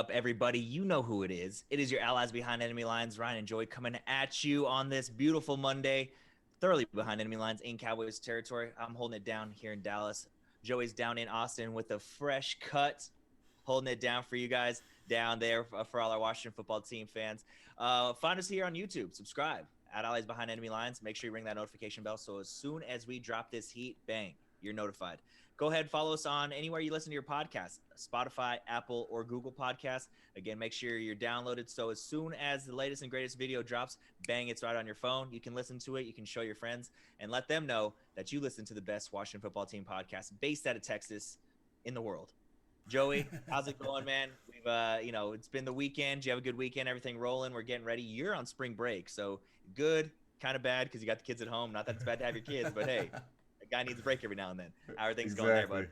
up, everybody? You know who it is. It is your allies behind enemy lines, Ryan and Joy, coming at you on this beautiful Monday, thoroughly behind enemy lines in Cowboys territory. I'm holding it down here in Dallas. Joey's down in Austin with a fresh cut, holding it down for you guys down there for all our Washington football team fans. Find us here on YouTube. Subscribe at Allies Behind Enemy Lines. Make sure you ring that notification bell so as soon as we drop this heat, bang, you're notified. Go ahead, follow us on anywhere you listen to your podcast, Spotify, Apple, or Google Podcasts. Again, make sure you're downloaded so as soon as the latest and greatest video drops, bang, it's right on your phone. You can listen to it. You can show your friends and let them know that you listen to the best Washington football team podcast based out of Texas in the world. Joey, how's it going, man? We've, it's been the weekend. You have a good weekend, everything rolling. We're getting ready. You're on spring break, so good, kind of bad because you got the kids at home. Not that it's bad to have your kids, but hey, a guy needs a break every now and then. How are things going there, bud?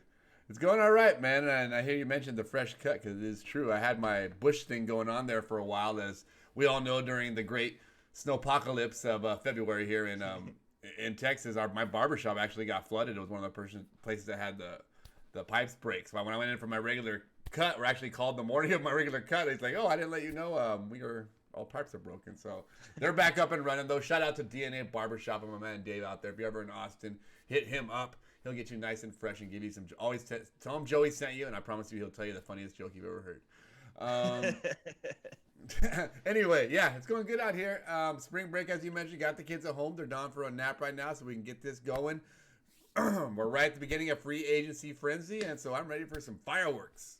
It's going all right, man. And I hear you mentioned the fresh cut because it is true. I had my bush thing going on there for a while, as we all know during the great snowpocalypse of February here in Texas. My barbershop actually got flooded. It was one of the places that had the pipes break. So when I went in for my regular cut, or actually called the morning of my regular cut, it's like, oh, I didn't let you know all pipes are broken. So they're back up and running, though. Shout out to DNA Barbershop and my man Dave out there. If you're ever in Austin, hit him up. He'll get you nice and fresh and give you some. Always tell him Joey sent you, and I promise you he'll tell you the funniest joke you've ever heard. Anyway, yeah, it's going good out here. Spring break, as you mentioned, got the kids at home. They're down for a nap right now, so we can get this going. We're right at the beginning of free agency frenzy, and so I'm ready for some fireworks.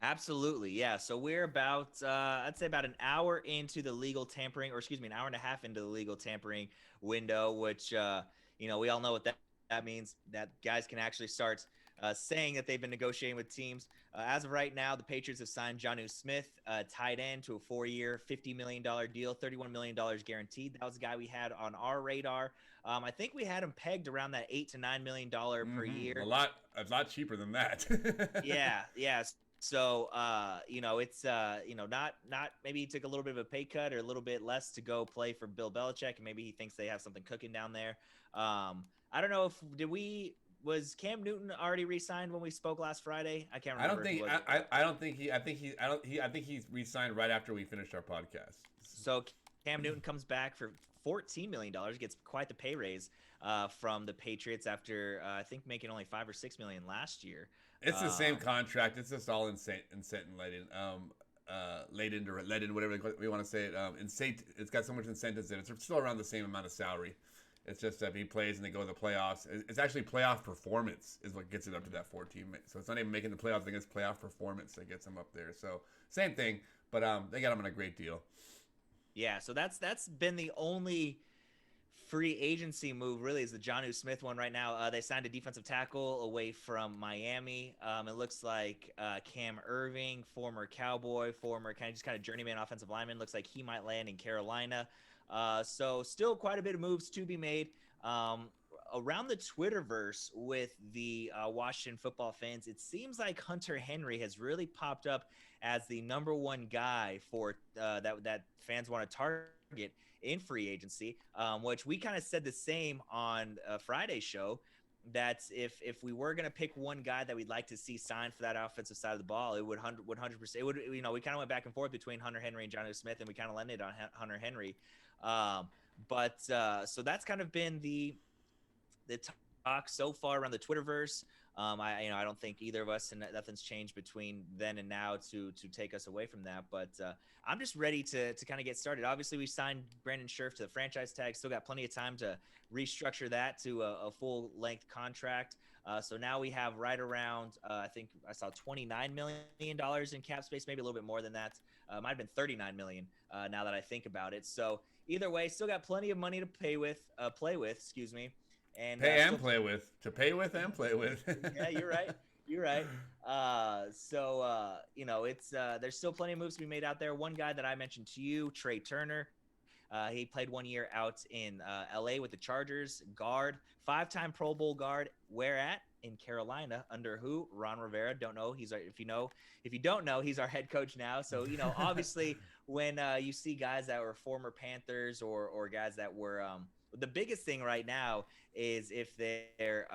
Absolutely, yeah. So we're about, I'd say about an hour into the legal tampering, or excuse me, an hour and a half into the legal tampering window, which, we all know what that means, that guys can actually start saying that they've been negotiating with teams. As of right now, the Patriots have signed Jonnu Smith, tight end, to a 4-year, $50 million deal, $31 million guaranteed. That was the guy we had on our radar. I think we had him pegged around that $8 to $9 million per year. A lot cheaper than that. Yeah. So, it's, not maybe he took a little bit of a pay cut or a little bit less to go play for Bill Belichick, and maybe he thinks they have something cooking down there. I don't know was Cam Newton already re-signed when we spoke last Friday? I can't remember. I think he's re-signed right after we finished our podcast. So Cam Newton comes back for $14 million, gets quite the pay raise from the Patriots after I think making only $5 or $6 million last year. It's the same contract. It's just all incentive laden, whatever we want to say it. It's got so much incentives in it. It's still around the same amount of salary. It's just that if he plays and they go to the playoffs, it's actually playoff performance is what gets it up to that 14. So it's not even making the playoffs. I think it's playoff performance that gets him up there. So same thing, but they got him on a great deal. Yeah, so that's been the only free agency move, really, is the Jonnu Smith one right now. They signed a defensive tackle away from Miami. It looks like Cam Irving, former Cowboy, former kind of journeyman offensive lineman, looks like he might land in Carolina. So still quite a bit of moves to be made. Around the Twitterverse with the Washington football fans, it seems like Hunter Henry has really popped up as the number one guy for that fans want to target in free agency, which we kind of said the same on Friday's show, that if we were going to pick one guy that we'd like to see signed for that offensive side of the ball, it would 100%. It would, we kind of went back and forth between Hunter Henry and Jonnu Smith, and we kind of landed on Hunter Henry. So that's kind of been the talk so far around the Twitterverse. I don't think either of us, and nothing's changed between then and now to take us away from that. But I'm just ready to kind of get started. Obviously, we signed Brandon Scherff to the franchise tag. Still got plenty of time to restructure that to a full-length contract. So now we have right around, I think I saw $29 million in cap space, maybe a little bit more than that. Might have been $39 million now that I think about it. So either way, still got plenty of money to play with, excuse me. And play with. Yeah, you're right. It's there's still plenty of moves to be made out there. One guy that I mentioned to you, Trey Turner, he played 1 year out in LA with the Chargers, guard, 5-time Pro Bowl guard. Where at? In Carolina, under who? Ron Rivera. Don't know. If you don't know, he's our head coach now. So obviously when you see guys that were former Panthers or guys that were the biggest thing right now is if they're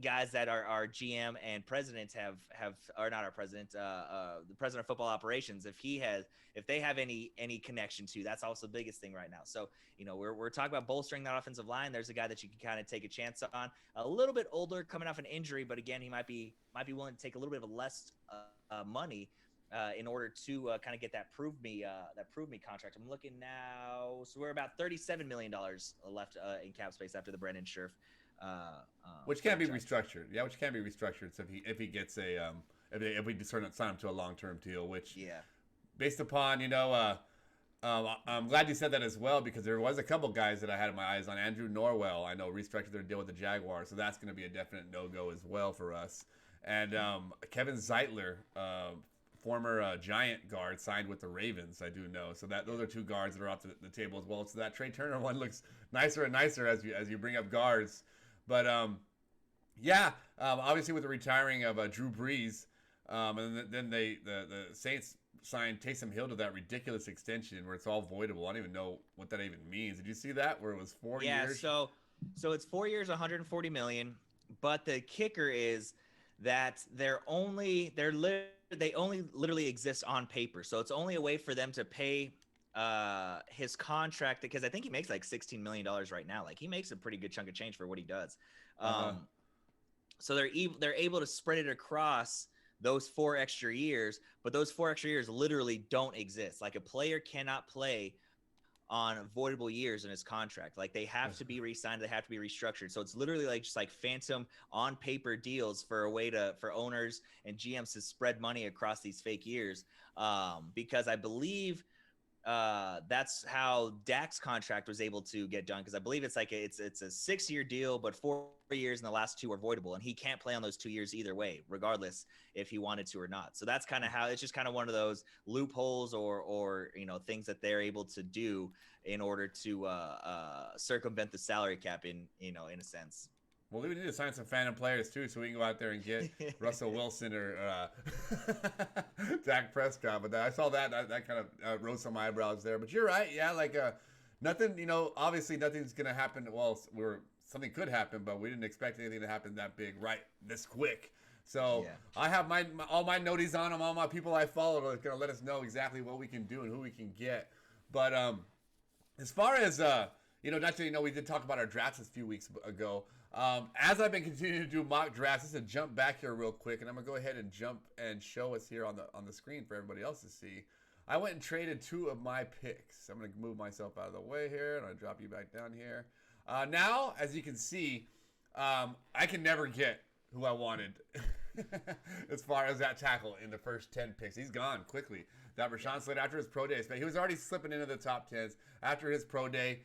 guys that our GM and president have or not our president, the president of football operations, if they have any connection to, that's also the biggest thing right now. So we're talking about bolstering that offensive line. There's a guy that you can kind of take a chance on, a little bit older, coming off an injury, but again, he might be willing to take a little bit of less money in order to kind of get that prove me contract. I'm looking now, so we're about $37 million left in cap space after the Brandon Scherf. Which can be restructured. Yeah, which can be restructured. So if he gets if we sign him to a long-term deal, which based upon I'm glad you said that as well, because there was a couple guys that I had my eyes on. Andrew Norwell, I know, restructured their deal with the Jaguars, so that's going to be a definite no-go as well for us. And Kevin Zeitler, former Giant guard, signed with the Ravens, I do know. So those are two guards that are off the table as well. So that Trey Turner one looks nicer and nicer as you bring up guards. But obviously with the retiring of Drew Brees, and then the Saints signed Taysom Hill to that ridiculous extension where it's all voidable. I don't even know what that even means. Did you see that, where it was 4 years? Yeah, so it's 4 years, $140 million. But the kicker is that they only literally exist on paper. So it's only a way for them to pay his contract, because I think he makes like $16 million right now. Like, he makes a pretty good chunk of change for what he does. So they're able to spread it across those 4 extra years, but those 4 extra years literally don't exist. Like, a player cannot play on voidable years in his contract. Like, they have to be re-signed, they have to be restructured. So it's literally like just like phantom on paper deals for a way for owners and GMs to spread money across these fake years. Because I believe that's how Dak's contract was able to get done, because I believe it's a 6-year deal, but 4 years and the last 2 are voidable, and he can't play on those 2 years either way, regardless if he wanted to or not. So that's kind of how it's just kind of one of those loopholes or things that they're able to do in order to circumvent the salary cap in a sense. Well, we need to sign some phantom players too, so we can go out there and get Russell Wilson or Dak Prescott. But I saw that kind of rose some eyebrows there. But you're right, yeah. Like nothing, obviously nothing's gonna happen. Well, something could happen, but we didn't expect anything to happen that big right this quick. So I have all my noties on them, all my people I follow are gonna let us know exactly what we can do and who we can get. But as far as naturally, we did talk about our drafts a few weeks ago. As I've been continuing to do mock drafts, just to jump back here real quick, and I'm gonna go ahead and jump and show us here on the screen for everybody else to see. I went and traded 2 of my picks. I'm gonna move myself out of the way here, and I'll drop you back down here. Now, as you can see, I can never get who I wanted as far as that tackle in the first 10 picks. He's gone quickly. That Rashawn Slater, after his pro day, he was already slipping into the top 10s after his pro day.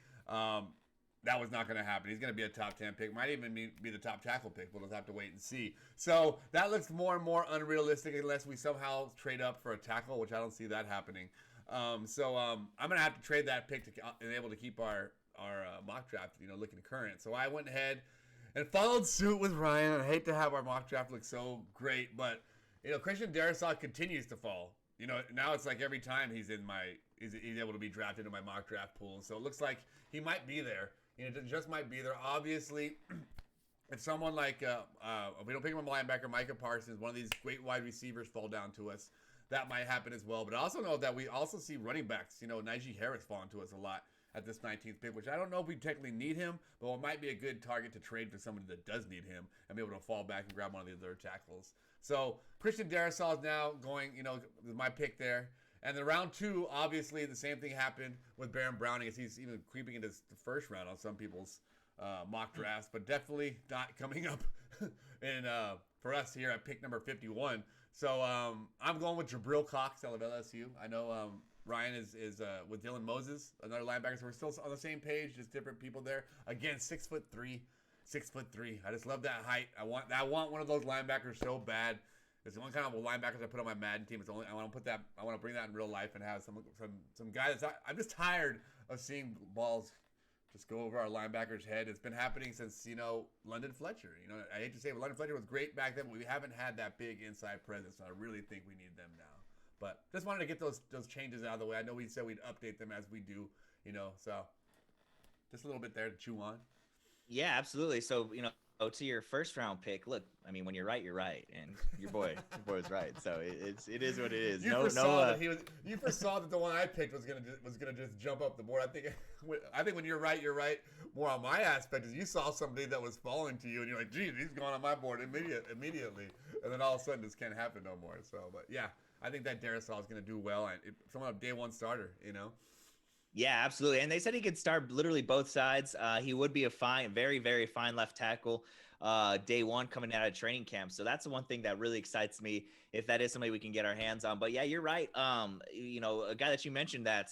That was not going to happen. He's going to be a top 10 pick. Might even be the top tackle pick. We'll just have to wait and see. So that looks more and more unrealistic unless we somehow trade up for a tackle, which I don't see that happening. I'm going to have to trade that pick to be able to keep our mock draft, looking current. So I went ahead and followed suit with Ryan. I hate to have our mock draft look so great, but Christian Darrisaw continues to fall. Now it's like every time he's able to be drafted in my mock draft pool. So it looks like he might be there. It just might be there. Obviously, if someone like, if we don't pick him a linebacker, Micah Parsons, one of these great wide receivers fall down to us, that might happen as well. But I also know that we also see running backs, Najee Harris falling to us a lot at this 19th pick, which I don't know if we technically need him, but it might be a good target to trade for somebody that does need him and be able to fall back and grab one of the other tackles. So Christian Darrisaw is now going, my pick there. And then round 2, obviously, the same thing happened with Baron Browning, as he's even creeping into the first round on some people's mock drafts, but definitely not coming up for us here at pick number 51. So I'm going with Jabril Cox out of LSU. I know Ryan is with Dylan Moses, another linebacker, so we're still on the same page, just different people there. Again, 6'3", 6'3". I just love that height. I want one of those linebackers so bad. It's the one kind of linebackers I put on my Madden team. I want to bring that in real life and have some guys. I'm just tired of seeing balls just go over our linebacker's head. It's been happening since London Fletcher. I hate to say it, but London Fletcher was great back then, but we haven't had that big inside presence. So I really think we need them now. But just wanted to get those changes out of the way. I know we said we'd update them as we do. So just a little bit there to chew on. Yeah, absolutely. So to your first round pick, look, I mean, when you're right, you're right, and your boy was right. So it is what it is. You foresaw that you foresaw that the one I picked was gonna just jump up the board. I think when you're right, you're right. More on my aspect is you saw somebody that was falling to you, and you're like, geez, he's going on my board immediately, and then all of a sudden this can't happen no more. So, but yeah, I think that Darrisaw is gonna do well, and someone a day one starter, you know. Yeah, absolutely. And they said he could start literally both sides. He would be a fine, very, very fine left tackle day one coming out of training camp. So that's the one thing that really excites me if that is somebody we can get our hands on. But yeah, you're right. A guy that you mentioned that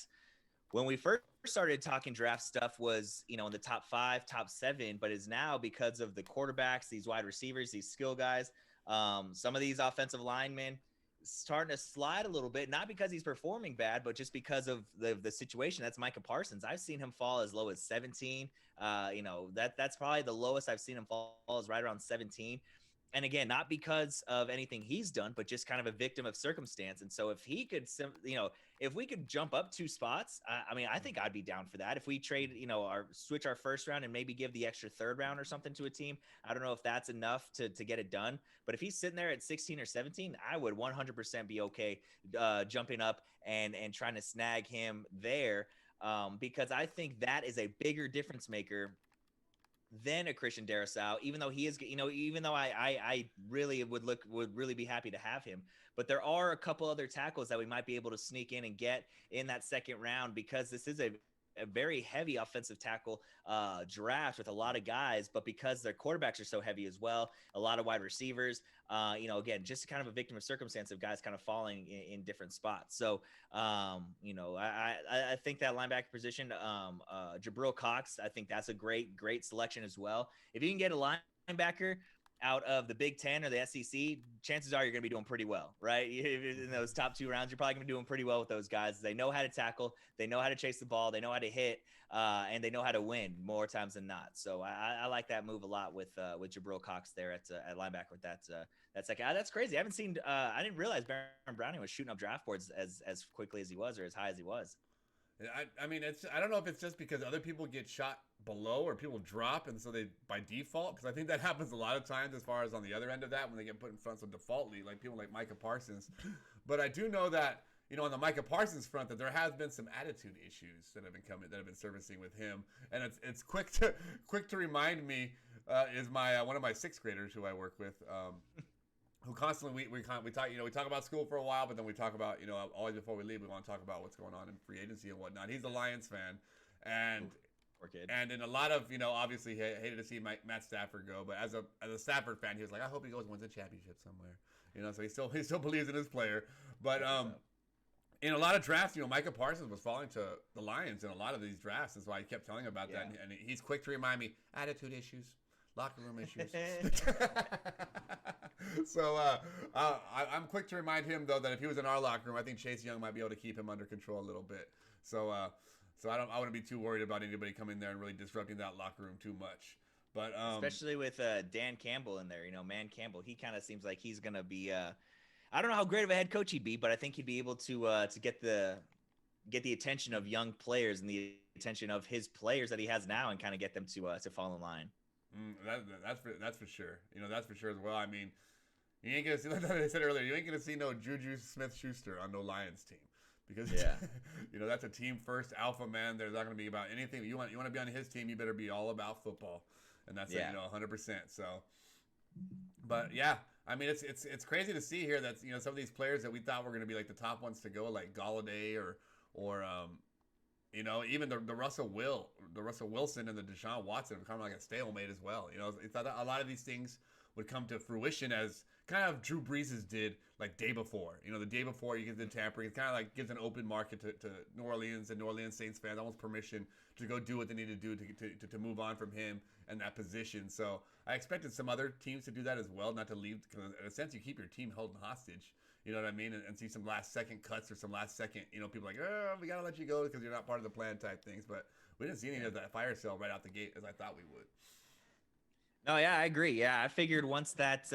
when we first started talking draft stuff was, in the top 5, top 7, but is now because of the quarterbacks, these wide receivers, these skill guys, some of these offensive linemen starting to slide a little bit, not because he's performing bad, but just because of the situation. That's Micah Parsons. I've seen him fall as low as 17. That's probably the lowest I've seen him fall is right around 17. And again, not because of anything he's done, but just kind of a victim of circumstance. And so if he could, if we could jump up 2 spots, I mean, I think I'd be down for that. If we trade, switch our first round and maybe give the extra third round or something to a team, I don't know if that's enough to get it done. But if he's sitting there at 16 or 17, I would 100% be okay jumping up and trying to snag him there, because I think that is a bigger difference maker than a Christian Darrisaw, even though he is, even though I really would really be happy to have him. But there are a couple other tackles that we might be able to sneak in and get in that second round, because this is a very heavy offensive tackle draft with a lot of guys, but because their quarterbacks are so heavy as well, a lot of wide receivers, again, just kind of a victim of circumstance of guys kind of falling in different spots. So, I think that linebacker position, Jabril Cox, I think that's a great selection as well. If you can get a linebacker out of the Big Ten or the SEC, chances are you're going to be doing pretty well, right? In those top 2 rounds, you're probably going to be doing pretty well with those guys. They know how to tackle, they know how to chase the ball, they know how to hit, and they know how to win more times than not. So I like that move a lot with Jabril Cox there at linebacker with that second. That's crazy. I didn't realize Baron Browning was shooting up draft boards as quickly as he was, or as high as he was. I mean, I don't know if it's just because other people get shot below or people drop, and so they by default, because I think that happens a lot of times as far as on the other end of that when they get put in front. So defaultly, like people like Micah Parsons. But I do know that on the Micah Parsons front that there has been some attitude issues that have been surfacing with him, and it's quick to remind me is my one of my 6th graders who I work with. Who constantly we talk we talk about school for a while, but then we talk about always before we leave we want to talk about what's going on in free agency and whatnot. He's a Lions fan, and in a lot of obviously hated to see Matt Stafford go, but as a Stafford fan, he was like, I hope he goes and wins a championship somewhere. So he still believes in his player, but in a lot of drafts, Micah Parsons was falling to the Lions in a lot of these drafts. That's why I kept telling him about that, and he's quick to remind me attitude issues. Locker room issues. So I'm quick to remind him though that if he was in our locker room, I think Chase Young might be able to keep him under control a little bit. So I wouldn't be too worried about anybody coming there and really disrupting that locker room too much. But especially with Dan Campbell in there, Man Campbell, he kind of seems like he's gonna be. I don't know how great of a head coach he'd be, but I think he'd be able to get the attention of young players and the attention of his players that he has now, and kind of get them to fall in line. That's for sure. That's for sure as well. I mean, you ain't gonna see, like I said earlier, you ain't gonna see no Juju Smith-Schuster on no Lions team, because that's a team first alpha man. There's not gonna be about anything. You want to be on his team, you better be all about football, and that's 100%. So, but yeah, I mean it's crazy to see here that some of these players that we thought were gonna be like the top ones to go, like Galladay or even the Russell Wilson and the Deshaun Watson are kind of like a stalemate as well. It's that a lot of these things would come to fruition as kind of Drew Brees' did like day before. The day before you get the tampering, it kind of like gives an open market to New Orleans and New Orleans Saints fans, almost permission to go do what they need to do to move on from him and that position. So I expected some other teams to do that as well, not to leave, because in a sense you keep your team held hostage. You know what I mean? And see some last second cuts or some last second, people like, oh, we got to let you go because you're not part of the plan type things. But we didn't see any of that fire sale right out the gate as I thought we would. No, yeah, I agree. Yeah, I figured once that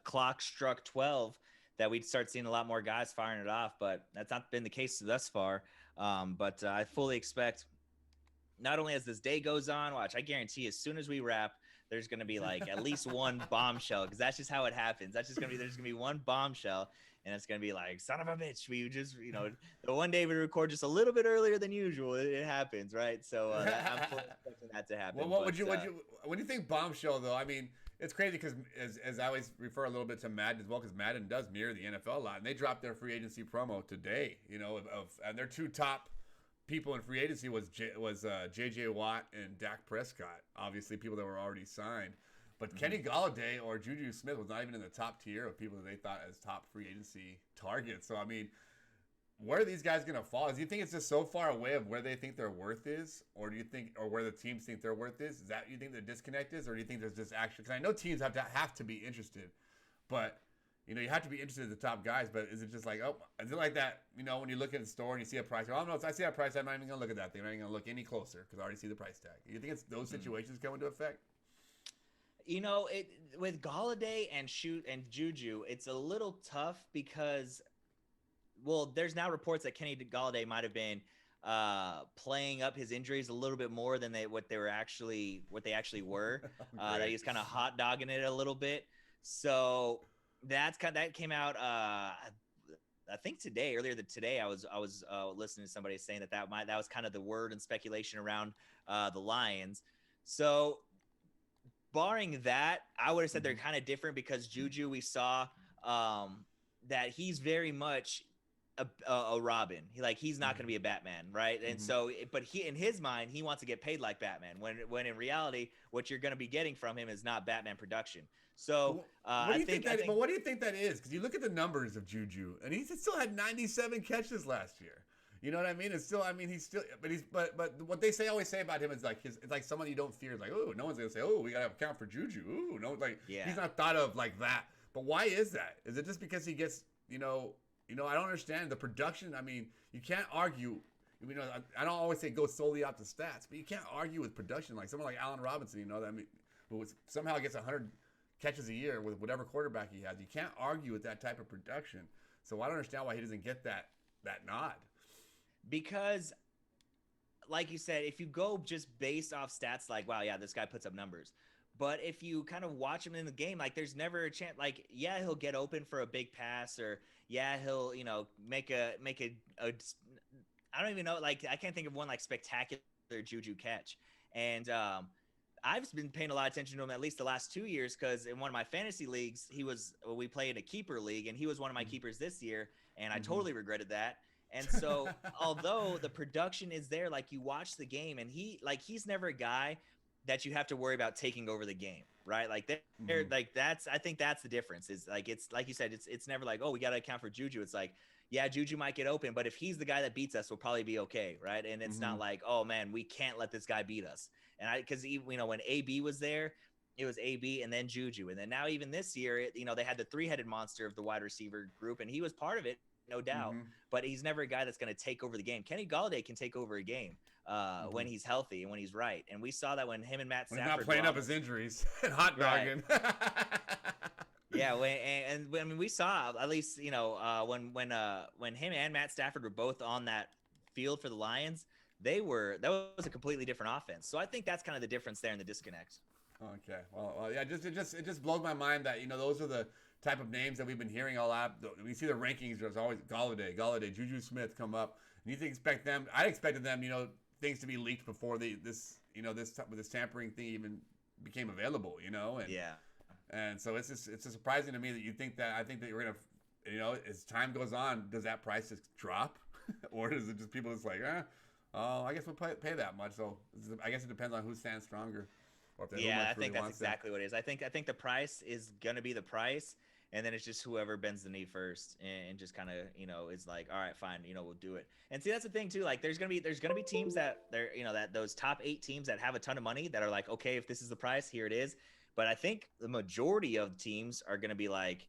clock struck 12 that we'd start seeing a lot more guys firing it off, but that's not been the case thus far. But I fully expect not only as this day goes on, watch, I guarantee as soon as we wrap, there's going to be like at least one bombshell, because that's just how it happens. That's just going to be, there's going to be one bombshell, and it's going to be like, son of a bitch, we just, the one day we record just a little bit earlier than usual, it happens, right? So I'm fully expecting that to happen. Well, when you think bombshell though, I mean, it's crazy because as I always refer a little bit to Madden as well, because Madden does mirror the NFL a lot, and they dropped their free agency promo today, and their two top people in free agency was J.J. Watt and Dak Prescott, obviously people that were already signed. But Kenny Golladay or Juju Smith was not even in the top tier of people that they thought as top free agency targets. So, I mean, where are these guys going to fall? Do you think it's just so far away of where they think their worth is? Or do you think, or where the teams think their worth is? Is that you think the disconnect is? Or do you think there's just actually, because I know teams have to be interested, but you have to be interested in the top guys, but is it just like, is it like that, when you look at the store and you see a price, no, if I see that price, I'm not even going to look at that thing. I'm not even going to look any closer because I already see the price tag. You think it's those situations come into effect? With Golladay and Juju, it's a little tough because, well, there's now reports that Kenny Golladay might have been playing up his injuries a little bit more than what they actually were. That he's kind of hot dogging it a little bit. So that came out. I think earlier today, I was listening to somebody saying that was kind of the word and speculation around the Lions. So barring that, I would have said they're kind of different because Juju, we saw that he's very much a Robin. He's not going to be a Batman, right? And so, but he, in his mind, he wants to get paid like Batman. When in reality, what you're going to be getting from him is not Batman production. So what do you think that is? Because you look at the numbers of Juju, and he still had 97 catches last year. You know what I mean? It's still, but what they always say about him is like it's like someone you don't fear. It's like, oh, no one's gonna say, oh, we gotta account for Juju. Ooh, no, he's not thought of like that. But why is that? Is it just because he gets, I don't understand the production. I mean, you can't argue. I don't always say go solely off the stats, but you can't argue with production. Like someone like Allen Robinson, who somehow gets 100 catches a year with whatever quarterback he has. You can't argue with that type of production. So I don't understand why he doesn't get that nod. Because, like you said, if you go just based off stats, like, wow, yeah, this guy puts up numbers. But if you kind of watch him in the game, like, there's never a chance. Like, yeah, he'll get open for a big pass, or yeah, he'll make a I don't even know. Like, I can't think of one like spectacular Juju catch. And I've been paying a lot of attention to him at least the last 2 years because in one of my fantasy leagues, we played a keeper league, and he was one of my keepers this year, and I totally regretted that. And so, although the production is there, like you watch the game, and he's never a guy that you have to worry about taking over the game, right? Like I think that's the difference. Is like it's like you said, it's never like, oh, we got to account for Juju. It's like, yeah, Juju might get open, but if he's the guy that beats us, we'll probably be okay, right? And it's not like, oh man, we can't let this guy beat us. And because when AB was there, it was AB and then Juju, and then now even this year, they had the three-headed monster of the wide receiver group, and he was part of it. No doubt, but he's never a guy that's going to take over the game. Kenny Golladay can take over a game when he's healthy and when he's right. And we saw that when him and Matt Stafford not playing up his injuries and hot dogging. Right. Yeah, we saw at least when him and Matt Stafford were both on that field for the Lions, that was a completely different offense. So I think that's kind of the difference there in the disconnect. Okay, well, yeah, it just blows my mind that those are the type of names that we've been hearing a lot. We see the rankings. There's always Golladay, Juju Smith come up, and you expect them. I expected them, things to be leaked before this tampering thing even became available, and yeah. And so it's just surprising to me that you think that. I think that you're gonna, as time goes on, does that price just drop, or is it just people just like, I guess we'll pay that much. So I guess it depends on who stands stronger. Yeah, I think that's exactly what it is. I think the price is gonna be the price, and then it's just whoever bends the knee first, and just kind of is like, all right, fine, we'll do it. And see, that's the thing too. Like, there's gonna be teams that that those top 8 teams that have a ton of money that are like, okay, if this is the price, here it is. But I think the majority of teams are gonna be like,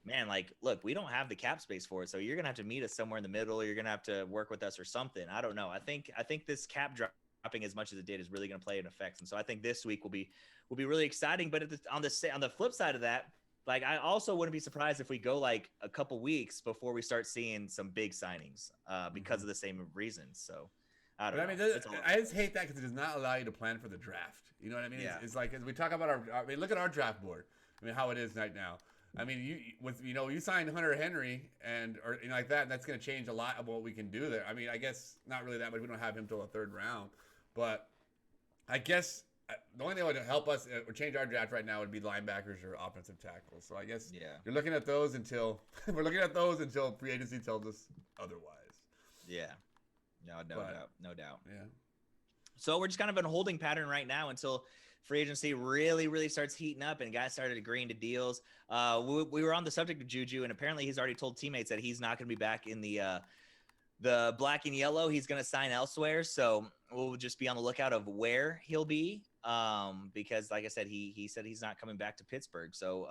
man, like, look, we don't have the cap space for it, so you're gonna have to meet us somewhere in the middle, or you're gonna have to work with us or something. I don't know. I think this cap dropping as much as it did is really going to play an effect, and so I think this week will be really exciting. But on the flip side of that, like, I also wouldn't be surprised if we go like a couple weeks before we start seeing some big signings because of the same reasons. So I But don't I know. mean, It's all over I the just place. hate that because it does not allow you to plan for the draft. You know what I mean? Yeah. It's like as we talk about I mean, look at our draft board. I mean, how it is right now. I mean, you signed Hunter Henry or like that. And that's going to change a lot of what we can do there. I mean, I guess not really that much. We don't have him till the third round, but I guess the only thing that would help us or change our draft right now would be linebackers or offensive tackles. So I guess you're looking at those until we're looking at those until free agency tells us otherwise. Yeah. No doubt. Yeah. So we're just kind of in a holding pattern right now until free agency really starts heating up and guys started agreeing to deals. We were on the subject of Juju, and apparently he's already told teammates that he's not going to be back in the black and yellow. He's going to sign elsewhere. So we'll just be on the lookout of where he'll be. Because like I said, he said he's not coming back to Pittsburgh. So,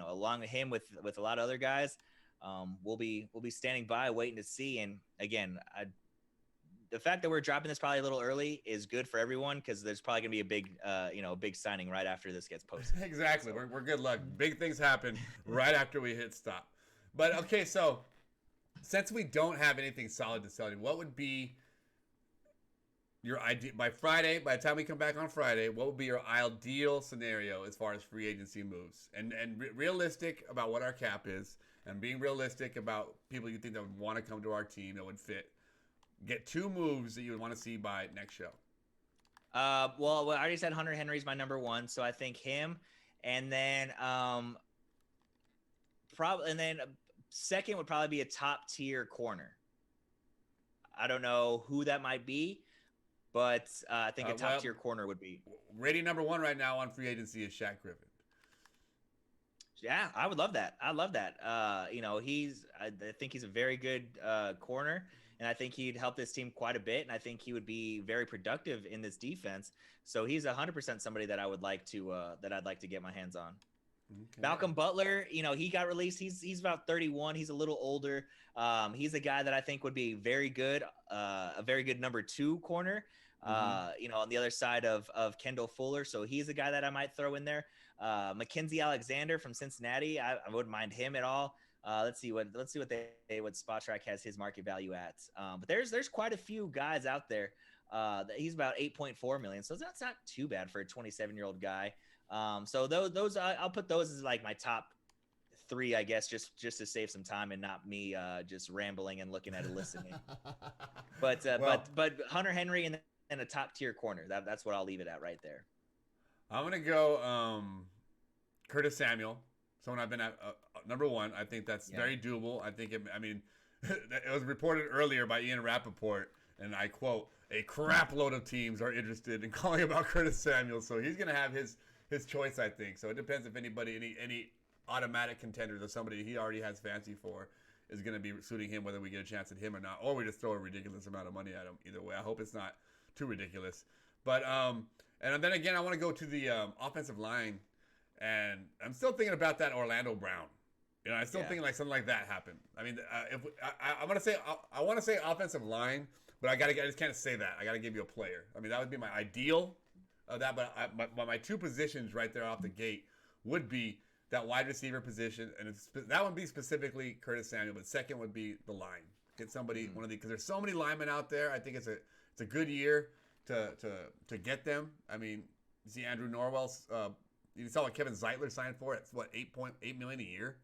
along with him, with a lot of other guys, we'll be standing by waiting to see. And again, the fact that we're dropping this probably a little early is good for everyone because there's probably gonna be a big signing right after this gets posted. Exactly. So. We're good luck. Big things happen right after we hit stop. But okay, so since we don't have anything solid to sell you, what would be your idea by Friday? By the time we come back on Friday, what would be your ideal scenario as far as free agency moves and realistic about what our cap is and being realistic about people you think that would want to come to our team that would fit? Get 2 moves that you would want to see by next show. Well, I already said Hunter Henry's my number 1, so I think him, and then second would probably be a top tier corner. I don't know who that might be, but I think a top tier corner would be. Rating number 1 right now on free agency is Shaq Griffin. Yeah, I would love that. I love that. I think he's a very good corner. And I think he'd help this team quite a bit. And I think he would be very productive in this defense. So he's 100% somebody that I would like to that I'd like to get my hands on. Okay. Malcolm Butler, he got released. He's about 31. He's a little older. He's a guy that I think would be very good, a very good number 2 corner. On the other side of Kendall Fuller. So he's a guy that I might throw in there. Mackenzie Alexander from Cincinnati. I wouldn't mind him at all. Let's see what SpotTrack has his market value at. But there's quite a few guys out there. He's about 8.4 million, so that's not too bad for a 27-year-old guy. So those I'll put those as like my top 3, I guess, just to save some time and not me just rambling and looking at it listening. But Hunter Henry and a top tier corner. That's what I'll leave it at right there. I'm gonna go Curtis Samuel. Someone I've been at number 1. I think that's very doable. I think it was reported earlier by Ian Rappaport, and I quote, "A crap load of teams are interested in calling about Curtis Samuel." So he's gonna have his choice, I think. So it depends if anybody, any automatic contenders or somebody he already has fancy for is gonna be suiting him, whether we get a chance at him or not, or we just throw a ridiculous amount of money at him. Either way, I hope it's not too ridiculous. But and then again, I want to go to the offensive line. And I'm still thinking about that Orlando Brown. I'm still thinking like something like that happened. I mean, I want to say offensive line, but I just can't say that. I got to give you a player. I mean, that would be my ideal of that. But my 2 positions right there off the gate would be that wide receiver position, and that would be specifically Curtis Samuel. But second would be the line. Get somebody one of these because there's so many linemen out there. I think it's a good year to get them. I mean, you see Andrew Norwell's. You saw what Kevin Zeitler signed for. It's what $8.8 million a year.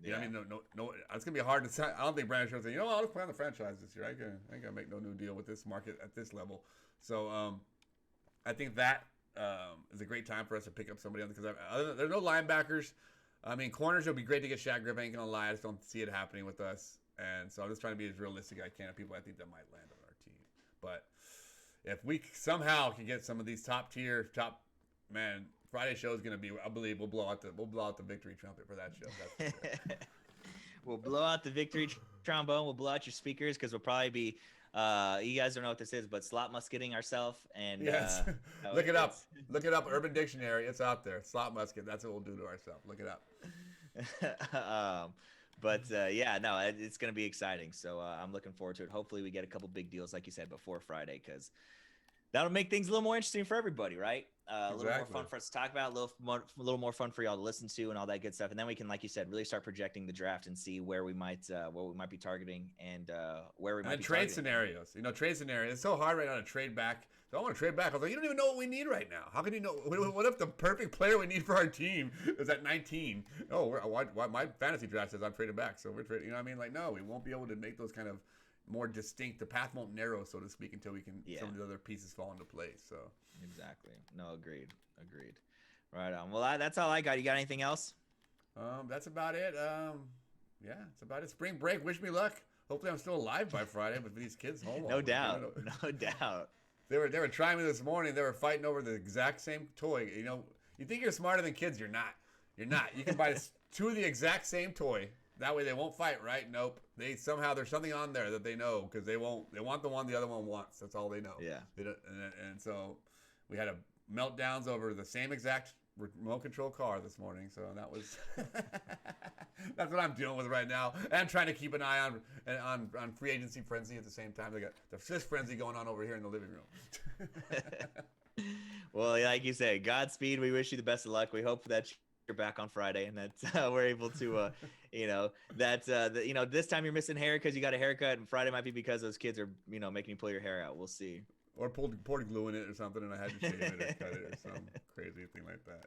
Yeah. I mean, no. It's gonna be hard to sign. I don't think Brandon Scherf's saying, I'll just play on the franchise this year. I ain't gonna make no new deal with this market at this level. So, I think that is a great time for us to pick up somebody else because there's no linebackers. I mean, corners would be great to get Shaq Griffin. I ain't gonna lie, I just don't see it happening with us. And so I'm just trying to be as realistic as I can of people I think that might land on our team. But if we somehow can get some of these Friday show is going to be, I believe, we'll blow out the victory trumpet for that show. We'll blow out the victory trombone. We'll blow out your speakers because we'll probably be, you guys don't know what this is, but slot musketing ourselves. And yes, look it up. Look it up. Urban Dictionary. It's out there. Slot musket. That's what we'll do to ourselves. Look it up. It's going to be exciting. So I'm looking forward to it. Hopefully we get a couple big deals, like you said, before Friday because that'll make things a little more interesting for everybody, right? A little more Exactly. fun for us to talk about, a little more fun for y'all to listen to, and all that good stuff. And then we can, like you said, really start projecting the draft and see where we might be targeting and where we And might then be trade targeting. scenarios. Trade scenarios. It's so hard right now to trade back. So I want to trade back. I was like, you don't even know what we need right now. How can you know? What if the perfect player we need for our team is at 19? Oh, why my fantasy draft says I'm trading back, so we're trading. You know what I mean? Like, no, we won't be able to make those kind of more distinct. The path won't narrow, so to speak, until we can some of the other pieces fall into place. So exactly. No, agreed. Right on. Well, that's all I got. You got anything else? that's about it. Yeah, that's about it. Spring break. Wish me luck. Hopefully, I'm still alive by Friday with these kids home. No doubt. No doubt. They were trying me this morning. They were fighting over the exact same toy. You think you're smarter than kids. You're not. You're not. You can buy two of the exact same toy. That way they won't fight, right? Nope. There's something on there that they know because they want the one the other one wants. That's all they know. Yeah. They don't, and so we had a meltdowns over the same exact remote control car this morning. So that was that's what I'm dealing with right now. And I'm trying to keep an eye on free agency frenzy at the same time. They got the fist frenzy going on over here in the living room. Well, like you say, Godspeed. We wish you the best of luck. We hope that you're back on Friday and that we're able to, this time you're missing hair because you got a haircut, and Friday might be because those kids are, making you pull your hair out. We'll see. Or poured glue in it or something, and I had to shave it or cut it or some crazy thing like that.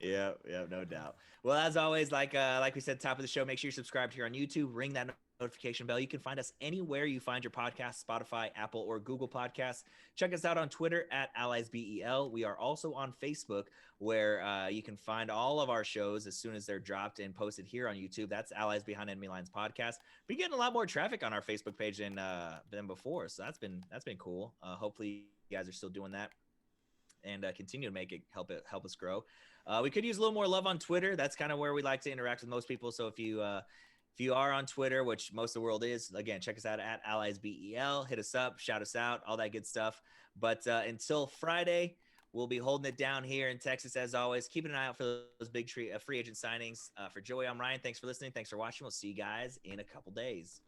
Yeah, no doubt. Well, as always, like we said, top of the show, make sure you're subscribed here on YouTube. Ring that notification bell. You can find us anywhere you find your podcast, Spotify, Apple, or Google Podcasts. Check us out on Twitter at AlliesBEL. We are also on Facebook, where you can find all of our shows as soon as they're dropped and posted here on YouTube. That's Allies Behind Enemy Lines podcast. We're getting a lot more traffic on our Facebook page than before, so that's been cool. Hopefully, you guys are still doing that and continue to make it help us grow. We could use a little more love on Twitter. That's kind of where we like to interact with most people. So if you are on Twitter, which most of the world is, again, check us out at AlliesBEL. Hit us up, shout us out, all that good stuff. But until Friday, we'll be holding it down here in Texas as always. Keeping an eye out for those big free agent signings. For Joey, I'm Ryan. Thanks for listening. Thanks for watching. We'll see you guys in a couple days.